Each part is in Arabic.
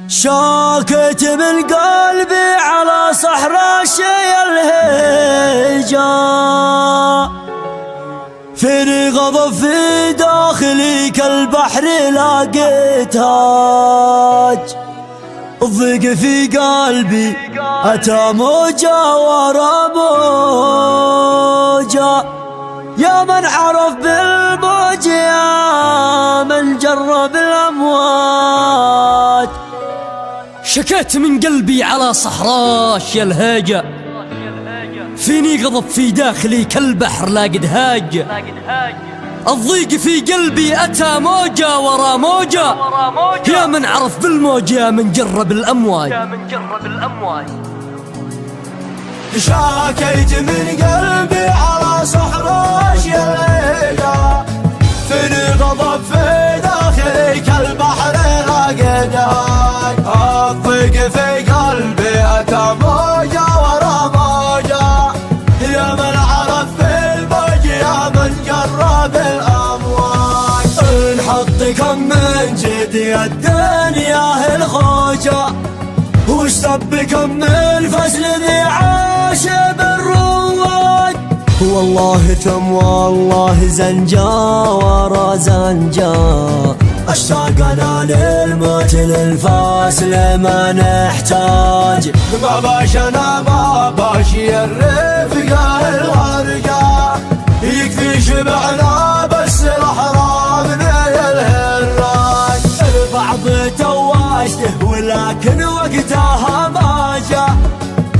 شاكت من قلبي على صحراء شي الهجا، فيني غضب في داخلي كالبحر لاقيت هاج. الضيق في قلبي أتى موجة ورا موجة، يا من عرف بالموج يا من جرب الأمواج. شكيت من قلبي على صحراء يا الهاجة، فيني غضب في داخلي كالبحر لاقد هاج. الضيق في قلبي أتى موجة ورا موجة، يا من عرف بالموج يا من جرب الأمواج. شاكيت من قلبي على صحراء يا الهجا، فيني غضب في داخلي كالبحر لاقد هاج. الضيق في قلبي أتى موجة ورا موجة، يا من عرف بالموج يا من جرب الأمواج. نحط كم من جدي الدنيا الخوجة، واشتب كم من فصل ذي عاش بالرواج. والله ثم والله زنجا ورا زنجا، اشتاقنا للموت للفاصل ما نحتاج. ما باشنا ما باشي الرفقة الغرقة، يكفي شبعنا بس الأحرام الهراج. البعض تواشته ولكن وقتها ما جاء،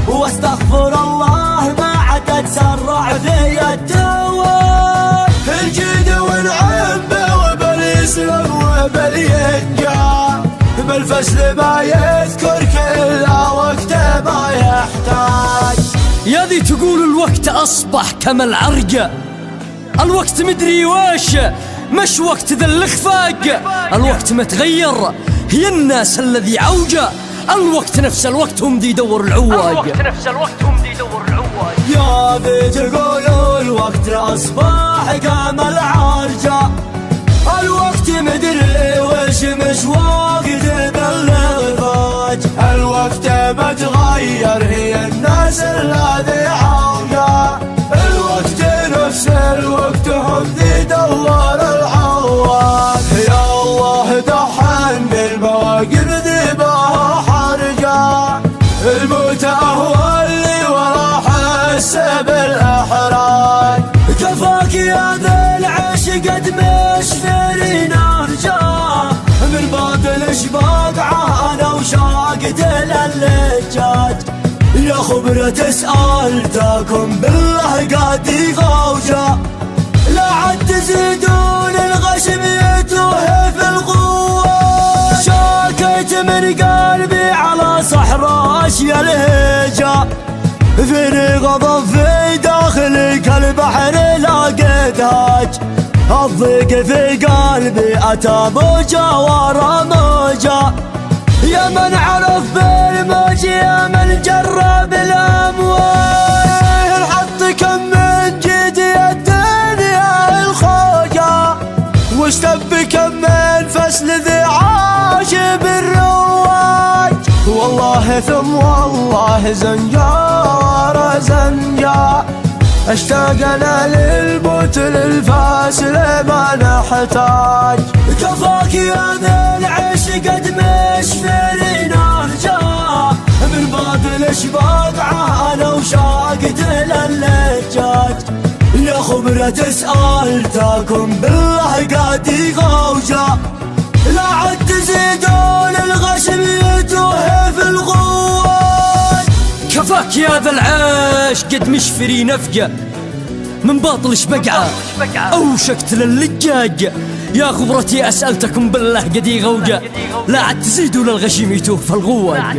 واستغفر الله ما عاد تسرع في التواج. الجد والعب وباليسلم وبالينجا، بالفصل ما يذكر كلا وقت ما يحتاج. يا ذي تقول الوقت أصبح كما العرجة، الوقت مدري وش مش وقت ذا الخفاق. الوقت متغير هي الناس الذي عوجة، الوقت نفس الوقت هم دي يدور العواج. يا ذي تقول الوقت أصبح كما العرجة، الوقت مدري وش مش وقت بالغفاج. الوقت متغير هي الناس الذي عوجة، الوقت نفس الوقت هم ذي يدور العواج. يا الله دحن بالمواقف ذي بها حرجة، الموت هو اللي ورا حس بالإحراج. كفاك يا ذا العش قد مشفري نرجع، من بعد الاشباق عانى وشاقت اللجاج. يا خبرة سألتكم بالله قد غوجة، لا عد تزيدون الغشم يتوه في القوة. شاكيت من قلبي على صحراء يا الهجا، فيني غضب في داخلي كالبحر لاقيت هاج. الضيق في قلبي أتى موجة ورا موجة، يا من عرف بالموج يا من جرب الأمواج. حط كم من جدي الدنيا الخوجة، واشتب كم من فصل ذي عاش بالرواج. والله ثم والله زنجا ورا زنجا، اشتاقنا للموت للفاصل ما نحتاج. كفاك يا ذا العش قد مشفري نرجع، من بعد الاشباق عانى وشاقت اللجاج. يا خبرة سألتكم بالله قد غوجة، لا عد تزيدون الغشم يتوه في الغواج. كفاك يا ذا العاش قد مشفري نفقة، من باطل شبقعة أوشكت للجاج. يا خبرتي أسألتكم بالله قد غوجة، لا عد تزيدوا للغشيم يتوه في الغواج.